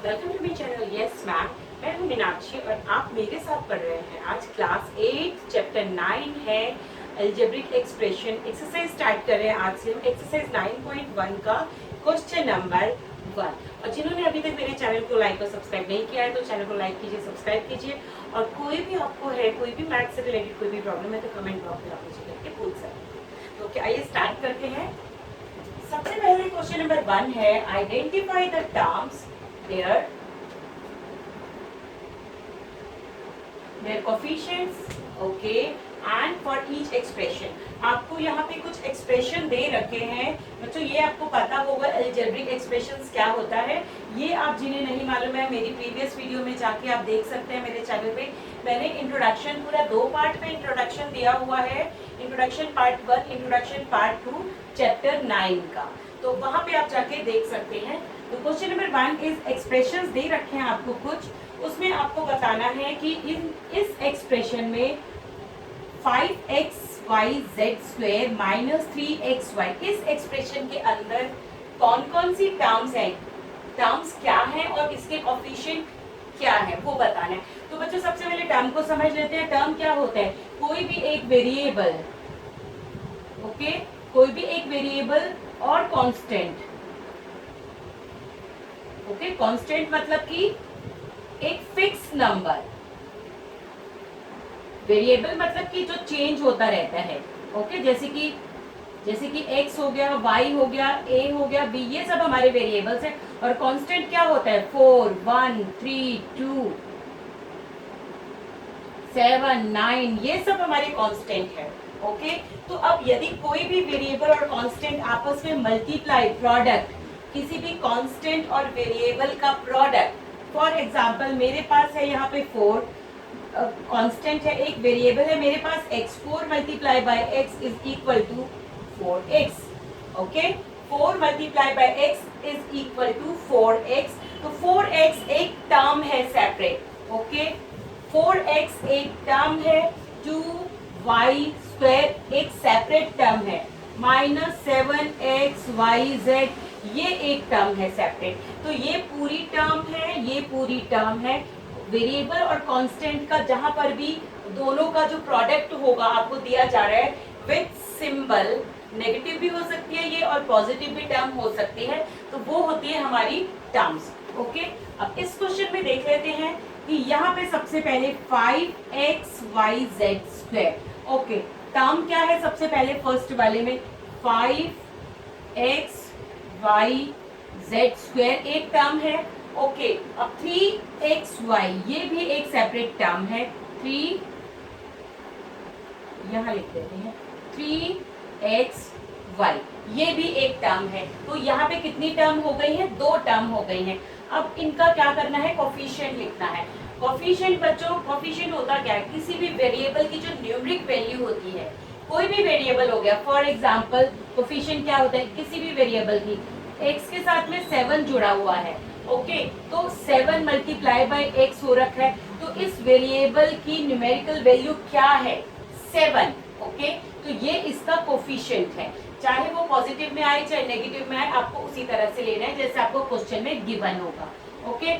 Welcome to my channel. Yes ma'am, मैं हूँ मीनाक्षी और आप मेरे साथ पढ़ रहे हैं। आज क्लास 8 चैप्टर 9 है अलजेब्रिक एक्सप्रेशन। एक्सरसाइज स्टार्ट कर रहे हैं आज से हम एक्सरसाइज 9.1 का क्वेश्चन नंबर 1। और जिन्होंने अभी तक मेरे चैनल को लाइक और सब्सक्राइब नहीं किया है तो चैनल को लाइक कीजिए, सब्सक्राइब कीजिए। और कोई भी आपको है, कोई भी मैथ से रिलेटेड कोई भी प्रॉब्लम है तो कमेंट बॉक्स में आप मुझे करके पूछ सकते हैं। तो आइए स्टार्ट करते हैं। सबसे पहले क्वेश्चन नंबर 1 है identify the terms their coefficients, okay, and for each expression। आपको यहाँ पे कुछ एक्सप्रेशन दे रखे हैं बच्चों, ये आपको पता होगा अलजेब्रिक एक्सप्रेशंस क्या होता है। ये आप जिन्हें नहीं मालूम है मेरी प्रीवियस वीडियो में जाके आप देख सकते हैं। मेरे चैनल पे मैंने इंट्रोडक्शन पूरा 2 पार्ट में इंट्रोडक्शन दिया हुआ है। Introduction part 1, introduction part 2 chapter 9 का, तो वहां पे आप जाके देख सकते हैं। तो क्वेश्चन नंबर 1 इज एक्सप्रेशंस दे रखे हैं आपको कुछ, उसमें आपको बताना है कि इस एक्सप्रेशन में 5xyz² माइनस 3xy, इस एक्सप्रेशन के अंदर कौन कौन सी टर्म्स हैं, टर्म्स क्या हैं और इसके कोफिशिएंट क्या है वो बताना है। तो बच्चों सबसे पहले टर्म को समझ लेते हैं। टर्म क्या होता है? कोई भी एक वेरिएबल, ओके, कोई भी एक वेरिएबल और कांस्टेंट, ओके, कांस्टेंट मतलब कि एक फिक्स नंबर, वेरिएबल मतलब कि जो चेंज होता रहता है, ओके, जैसे कि x हो गया, y हो गया, a हो गया, b, ये सब हमारे वेरिएबल्स हैं। और कांस्टेंट क्या होता है? 4, 1, 3, 2, 7, 9, ये सब हमारे कांस्टेंट है, ओके। तो अब यदि कोई भी वेरिएबल और कांस्टेंट आपस में मल्टीप्लाई, प्रोडक्ट, किसी भी कांस्टेंट और वेरिएबल का प्रोडक्ट, फॉर एग्जाम्पल मेरे पास है यहाँ पे 4, कांस्टेंट है, एक वेरिएबल है मेरे पास x, 4 multiply by x is equal to 4x, okay. 4 multiply by x is equal to 4x। तो 4x एक टर्म है सेपरेट, ओके, 4x एक टर्म है, 2y² एक सेपरेट टर्म है, माइनस 7xyz ये एक टर्म है सेपरेट। तो ये पूरी टर्म है, ये पूरी टर्म है। वेरिएबल और कांस्टेंट का जहां पर भी दोनों का जो प्रोडक्ट होगा आपको दिया जा रहा है विथ सिंबल, नेगेटिव भी हो सकती है ये और पॉजिटिव भी टर्म हो सकती है, तो वो होती है हमारी टर्म्स, ओके। अब इस क्वेश्चन में देख लेते हैं कि यहाँ पे सबसे पहले 5xyz², ओके, टर्म क्या है सबसे पहले फर्स्ट वाले में? 5xyz² एक टर्म है, ओके। अब 3xy ये भी एक सेपरेट टर्म है, 3 यहां लिख देते हैं, 3xy ये भी एक टर्म है। तो यहाँ पे कितनी टर्म हो गई है? 2 टर्म हो गई हैं। अब इनका क्या करना है? कोफिशिएंट लिखना है। कोफिशिएंट बच्चों, कोफिशिएंट होता क्या है? किसी भी वेरिएबल की जो न्यूमेरिक वैल्यू होती है, कोई भी वेरिएबल हो गया, फॉर एग्जांपल कोफिशिएंट क्या होता है? किसी भी वेरिएबल की x के साथ में 7 जुड़ा हुआ है, ओके, तो 7 मल्टीप्लाई बाय x हो रखा है, तो इस वेरिएबल की न्यूमेरिकल वैल्यू क्या है? 7, ओके। तो ये इसका कोफिशिएंट है, चाहे वो पॉजिटिव में आए चाहे नेगेटिव में आए, आपको उसी तरह से लेना है जैसे आपको क्वेश्चन में गिवन होगा, ओके।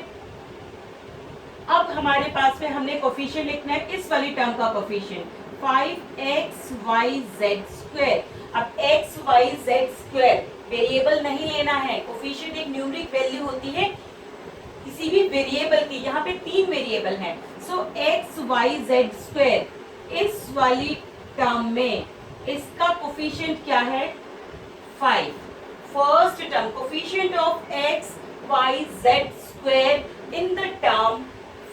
अब हमारे पास में हमने कोफिशिएंट लिखना है, इस वाली टर्म का कोफिशिएंट 5xyz²। अब xyz² वेरिएबल नहीं लेना है, कोफिशिएंट एक न्यूमेरिक वैल्यू होती है किसी भी वेरिएबल की। यहाँ पे 3 वेरिएबल हैं, सो xyz² इस वाली टर्म में इसका कोफिशिएंट क्या है? 5। First term coefficient of xyz² in the term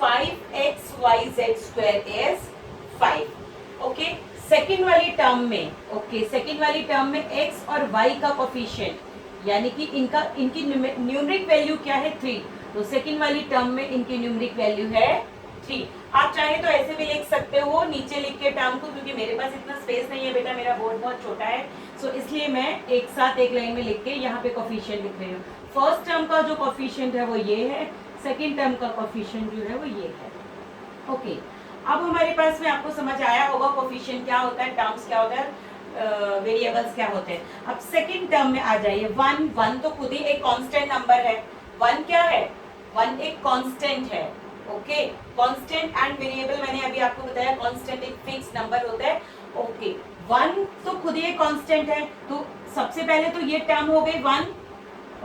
5xyz² is 5, okay. Second वाली टर्म में, ओके, सेकेंड वाली टर्म में x और y का कोफिशिएंट, यानी कि इनकी न्यूमेरिक वैल्यू क्या है? 3। तो सेकेंड वाली टर्म में इनकी न्यूमेरिक वैल्यू है 3। आप चाहे तो ऐसे भी लिख सकते हो नीचे लिख के टर्म को, क्योंकि मेरे पास इतना स्पेस नहीं है बेटा, मेरा बोर्ड बहुत छोटा है, सो इसलिए मैं एक साथ एक लाइन में लिख के यहाँ पे कोफिशिएंट लिख रही हूँ। फर्स्ट टर्म का जो कोफिशिएंट है वो ये है, सेकेंड टर्म का कोफिशिएंट जो है वो ये है, ओके। अब हमारे पास में आपको समझ आया होगा कोफिशिएंट क्या होता है, टर्म्स क्या होता है, वेरिएबल्स क्या होते हैं। अब सेकंड टर्म में आ जाइए, 1 तो खुद ही एक कांस्टेंट नंबर है। 1 क्या है? वन एक कांस्टेंट है, ओके। कांस्टेंट एंड वेरिएबल मैंने अभी आपको बताया, कांस्टेंट एक फिक्स नंबर होता है, ओके। वन तो खुद ही कांस्टेंट है, तो सबसे पहले तो ये टर्म हो गई one,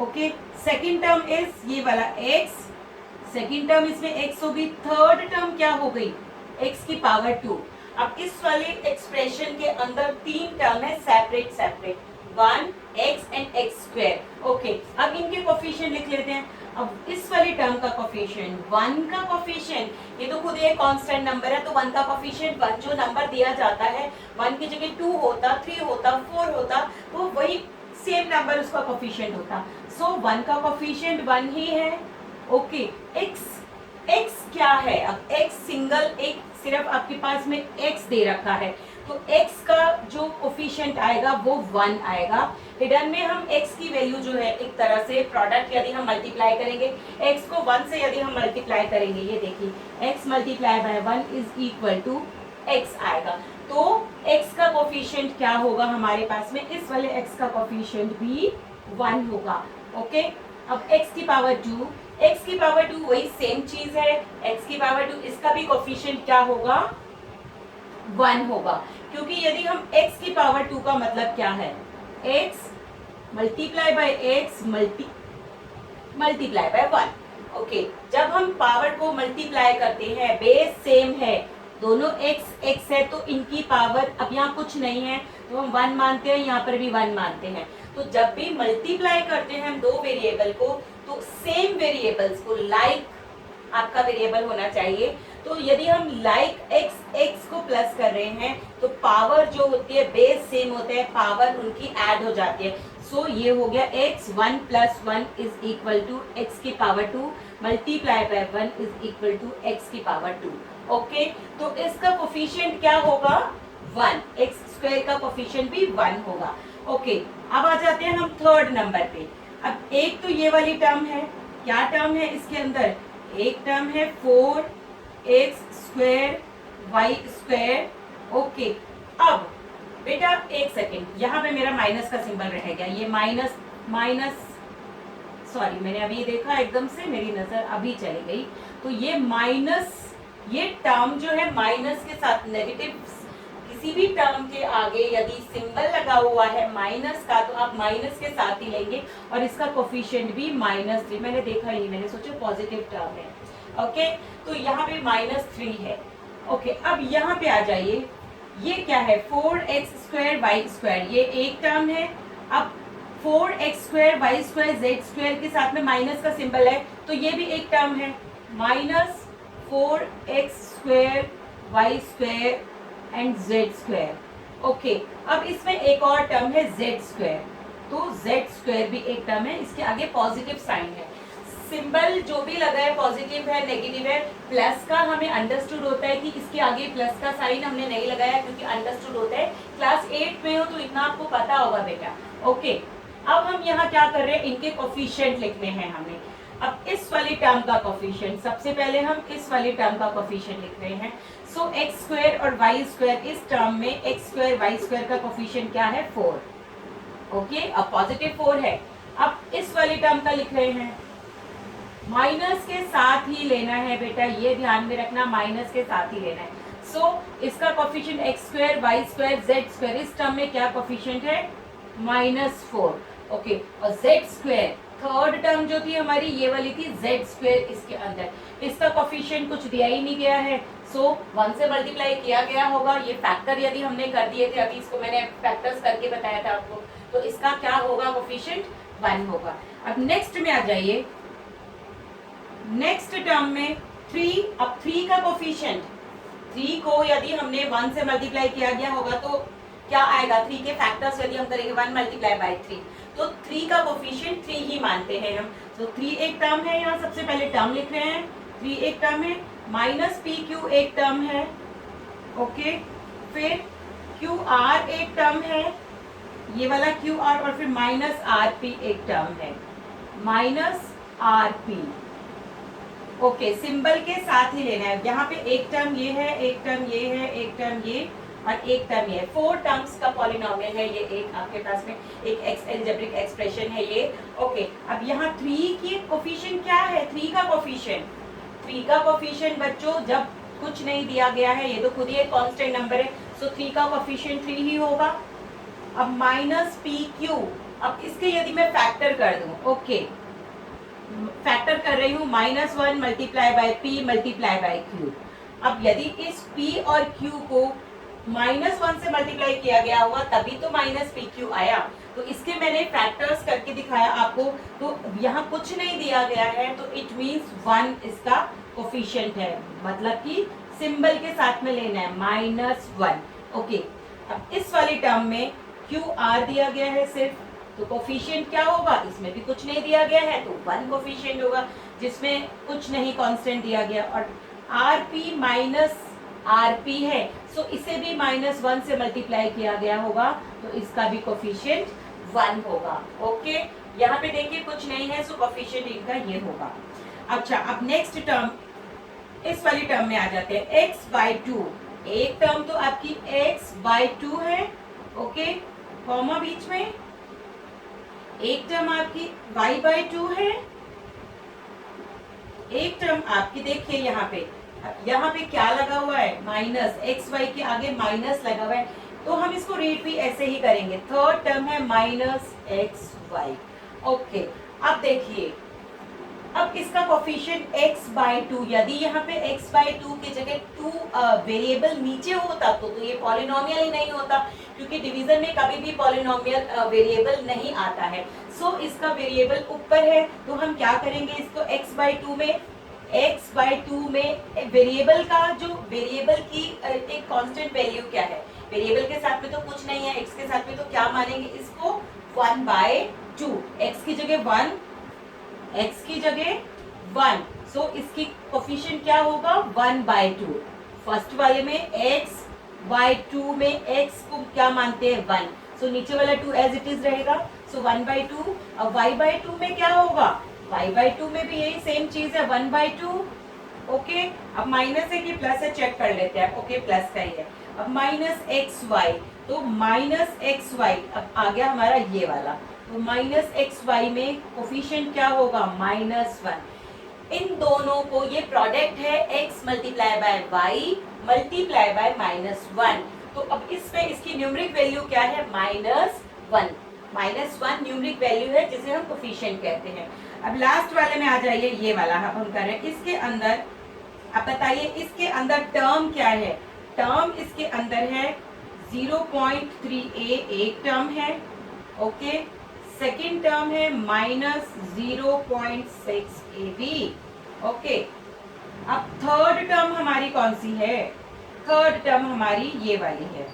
okay. Second term is ये वाला x, सेकेंड टर्म इसमें x होगी। थर्ड टर्म क्या हो गई, x की पावर 2। अब इस वाले एक्सप्रेशन के अंदर तीन टर्म है separate separate, 1x and x square, okay. अब इनके कोफिशिएंट लिख लेते हैं। अब इस वाले टर्म का कोफिशिएंट, 1 का कोफिशिएंट, ये तो खुद एक कांस्टेंट नंबर है, तो 1 का कोफिशिएंट 1 जो नंबर दिया जाता है, 1 की जगह 2 होता, 3 होता, 4 होता, तो वही सेम नंबर उसका कोफिशिएंट होता। सो 1 का कोफिशिएंट 1 ही है, ओके। x क्या है, अब x सिंगल, एक सिर्फ आपके पास में x दे रखा है, तो x का जो कोफिशिएंट आएगा वो 1 आएगा। हिडन में हम x की वैल्यू जो है, एक तरह से प्रोडक्ट यदि हम मल्टीप्लाई करेंगे, x को 1 से यदि हम मल्टीप्लाई करेंगे, ये देखिए x multiply by 1 is equal to x आएगा। तो x का कोफिशिएंट क्या होगा हमारे पास में, इस वाले x का कोफिशिएंट भी 1 होगा, ओके। अब x की पावर 2, x की पावर 2 वही सेम चीज है, x की पावर 2, इसका भी कोफिशिएंट क्या होगा, 1 होगा, क्योंकि यदि हम x की पावर 2 का मतलब क्या है, x multiply by x multiply by 1, okay. जब हम पावर को मल्टीप्लाई करते हैं, बेस सेम है, दोनों x है, तो इनकी पावर, अब यहाँ कुछ नहीं है तो हम 1 मानते हैं, यहाँ पर भी 1 मानते हैं। तो जब भी मल्टीप्लाई करते हैं हम दो वेरिएबल को, तो सेम वेरिएबल्स को, लाइक आपका वेरिएबल होना चाहिए, तो यदि हम लाइक x को प्लस कर रहे हैं, तो पावर जो होती है, बेस सेम होते हैं, पावर उनकी ऐड हो जाती है। सो ये हो गया x 1 + 1 is equal to x की power 2 multiply by 1 is equal to x की पावर 2, ओके। तो इसका कोफिशिएंट क्या होगा, 1, x स्क्वायर का कोफिशिएंट भी 1 होगा, ओके। अब आ जाते हैं हम थर्ड नंबर पे। अब एक तो ये वाली टर्म है, क्या टर्म है इसके अंदर, एक टर्म है 4x² y², ओके। अब बेटा एक सेकेंड, यहाँ पे मेरा माइनस का सिंबल रह गया, ये माइनस सॉरी, मैंने अभी देखा एकदम से मेरी नजर अभी चली गई, तो ये माइनस, ये टर्म जो है माइनस के साथ, नेगेटिव किसी भी टर्म के आगे यदि सिंबल लगा हुआ है माइनस का, तो आप माइनस के साथ ही लेंगे, और इसका कोफिशिएंट भी -3, मैंने देखा ही नहीं, मैंने सोचा पॉजिटिव टर्म है, ओके। तो यहाँ पे -3 है, ओके। अब यहाँ पे आ जाइए, ये क्या है, 4x² y², ये एक टर्म है। अब 4x² y² z² के साथ में माइनस का सिंबल है, तो ये भी एक टर्म है, -4x² y² and z², okay. अब इसमें एक और टर्म है z², तो z² भी एक टर्म है, इसके आगे पॉजिटिव साइन है, सिंबल जो भी लगा है पॉजिटिव है, नेगेटिव है, प्लस का हमें अंडरस्टूड होता है कि इसके आगे प्लस का साइन हमने नहीं लगाया, क्योंकि अंडरस्टूड होता है, क्लास 8 में हो तो इतना आपको पता होगा बेटा, ओके। अब हम यहाँ क्या कर रहे हैं, इनके कोफिशिएंट लिखने हैं हमें। अब इस वाली टर्म का कोफिशिएंट, सबसे पहले हम इस वाली टर्म का कोफिशिएंट लिख रहे हैं। सो x² और y², इस टर्म में x² y² का कोफिशिएंट क्या है, 4, ओके। अब पॉजिटिव 4 है। अब इस वाली टर्म का लिख रहे हैं, माइनस के साथ ही लेना है बेटा, ये ध्यान में रखना, माइनस के साथ ही लेना है। सो इसका कोफिशिएंट x² y² z², इस टर्म में क्या कोफिशिएंट है, -4, ओके। और z², थर्ड टर्म जो थी हमारी ये वाली थी z², इसके अंदर इसका कोफिशिएंट कुछ दिया ही नहीं गया है, सो 1 से मल्टीप्लाई किया गया होगा, ये फैक्टर यदि हमने कर दिए थे, अभी इसको मैंने फैक्टर्स करके बताया था आपको, तो इसका क्या होगा, कोफिशिएंट 1 होगा। अब नेक्स्ट में आ जाइए, नेक्स्ट टर्म में 3, अब 3 का कोफिशिएंट, 3 को यदि हमने 1 से मल्टीप्लाई किया गया होगा तो क्या आएगा, 3 के फैक्टर्स यदि हम करेंगे 1 × 3, तो 3 का कोफिशिएंट 3 ही मानते हैं हम। तो 3 एक टर्म है, यहाँ सबसे पहले टर्म लिख रहे हैं, 3 एक टर्म है, -pq एक टर्म है, ओके। फिर QR एक टर्म है, ये वाला QR, और फिर -rp एक टर्म है, -rp, ओके। सिंबल के साथ ही लेना है, यहाँ पे एक टर्म ये है, एक टर्म ये है, एक टर्म ये, और एक टर्म ये, 4 टर्म्स का पॉलिनोमियल है ये, एक आपके पास में एक एक्स एल्जेब्रिक एक्सप्रेशन है ये, ओके। ओके, अब यहाँ 3 की कोफिशिएंट क्या है? 3 का कोफिशिएंट, 3 का कोफिशिएंट बच्चों जब कुछ नहीं दिया गया है, ये तो खुद ही एक कांस्टेंट नंबर है, सो 3 का कोफिशिएंट 3 ही होगा। अब माइनस पी क्यू, अब इसके यदि मैं फैक्टर कर दूं, ओके फैक्टर कर रही हूँ -1 multiply by P multiply by Q. अब यदि इस p और q को -1 से मल्टीप्लाई किया गया होगा तभी तो माइनस पी क्यू आया, तो इसके मैंने फैक्टर्स करके दिखाया आपको। तो यहाँ कुछ नहीं दिया गया है तो इट मीन्स 1 इसका कोफिशिएंट है, मतलब कि सिंबल के साथ में लेना है -1। ओके, अब इस वाली टर्म में क्यू आर दिया गया है सिर्फ, तो कोफिशिएंट क्या होगा? इसमें भी कुछ नहीं दिया गया है तो 1 कोफिशिएंट होगा, जिसमें कुछ नहीं कांस्टेंट दिया गया। और R P minus R P है, सो इसे भी -1 से मल्टीप्लाई किया गया होगा, तो इसका भी कोफिशिएंट 1 होगा। ओके, यहाँ पे देखिए कुछ नहीं है, सो कोफिशिएंट इनका ये होगा। अच्छा, अब नेक्स्ट टर्म, इस वाली टर्म में आ जाते हैं, x/2। एक टर्म तो आपकी x/2 है, ओके कॉमा बीच में, एक टर्म आपकी y/2 है, एक टर्म आपकी देखिए यहाँ पे क्या लगा हुआ है? माइनस, एक्स वाई के आगे माइनस लगा हुआ है, तो हम इसको रीड भी ऐसे ही करेंगे। थर्ड टर्म है -xy। ओके, अब देखिए, अब इसका कोफिशिएंट x/2, यदि यहाँ पे x/2 की जगह 2 वेरिएबल नीचे होता तो ये पॉलिनोमियल ही नहीं होता, क्योंकि डिवीजन में कभी भी पॉलिनोमियल वेरिएबल नहीं आता है। सो इसका वेरिएबल ऊपर है, तो हम क्या करेंगे? इसको x/2 में वेरिएबल का जो वेरिएबल की एक कांस्टेंट वैल्यू क्या है? वेरिएबल के साथ में तो कुछ नहीं है, x के साथ में तो क्या मानेंगे इसको? 1/2। x की जगह 1, x की जगह 1, सो इसकी कोफिशिएंट क्या होगा? 1/2। फर्स्ट वाले में x/2 में x को क्या मानते हैं? 1, सो नीचे वाला 2 एज इट इज रहेगा, सो 1/2। अब y/2 में क्या होगा? y/2 में भी यही सेम चीज है, 1/2। ओके, अब माइनस है कि प्लस है चेक कर लेते हैं। ओके, प्लस का ही है। अब -xy, तो -xy अब आ गया हमारा ये वाला, तो -xy में कोफिशिएंट क्या होगा? -1। इन दोनों को, ये प्रोडक्ट है x multiply bye y multiply by -1, तो अब इसमें इसकी न्यूमेरिक वैल्यू क्या है? -1। -1 न्यूमेरिक वैल्यू है जिसे हम कोफिशिएंट कहते हैं। अब लास्ट वाले में आ जाइए, ये वाला हम कर रहे हैं, इसके अंदर अब बताइए इसके अंदर टर्म क्या है? टर्म इसके अंदर है 0.3a एक टर्म है, ओके, सेकेंड टर्म है -0.6ab, ओके। अब थर्ड टर्म हमारी कौन सी है? थर्ड टर्म हमारी ये वाली है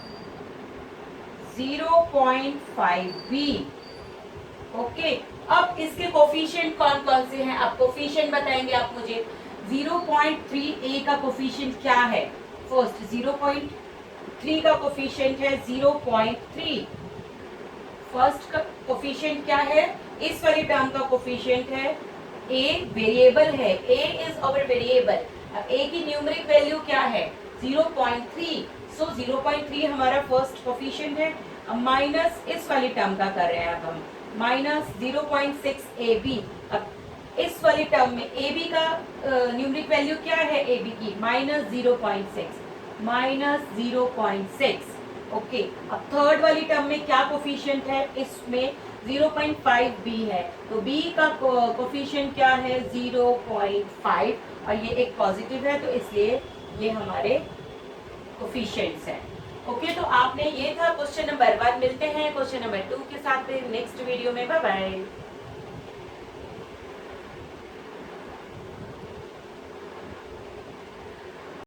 0.5b, ओके। अब इसके कोफिशिएंट कौन कौन से हैं? आप कोफिशिएंट बताएंगे आप मुझे। 0.3a का कोफिशिएंट क्या है? फर्स्ट 0.3 का कोफिशिएंट है 0.3। फर्स्ट का कोफिशिएंट क्या है? इस वाली टर्म का कोफिशिएंट है a, वेरिएबल है, a इज आवर वेरिएबल। अब a की न्यूमेरिक वैल्यू क्या है? 0.3, सो 0.3 हमारा फर्स्ट कोफिशिएंट है। अब माइनस इस वाली टर्म का कर रहे हैं अब हम, -0.6ab। अब इस वाली टर्म में ab का न्यूमेरिक वैल्यू क्या है? ab की -0.6, ओके। अब थर्ड वाली टर्म में क्या कोफिशिएंट है? इसमें 0.5b है, तो b का कोफिशिएंट क्या है? 0.5, और ये एक पॉजिटिव है तो इसलिए ये हमारे कोफिशिएंट्स हैं। ओके, तो आपने ये था क्वेश्चन नंबर 1। मिलते हैं क्वेश्चन नंबर 2 के साथ नेक्स्ट वीडियो में। Bye bye.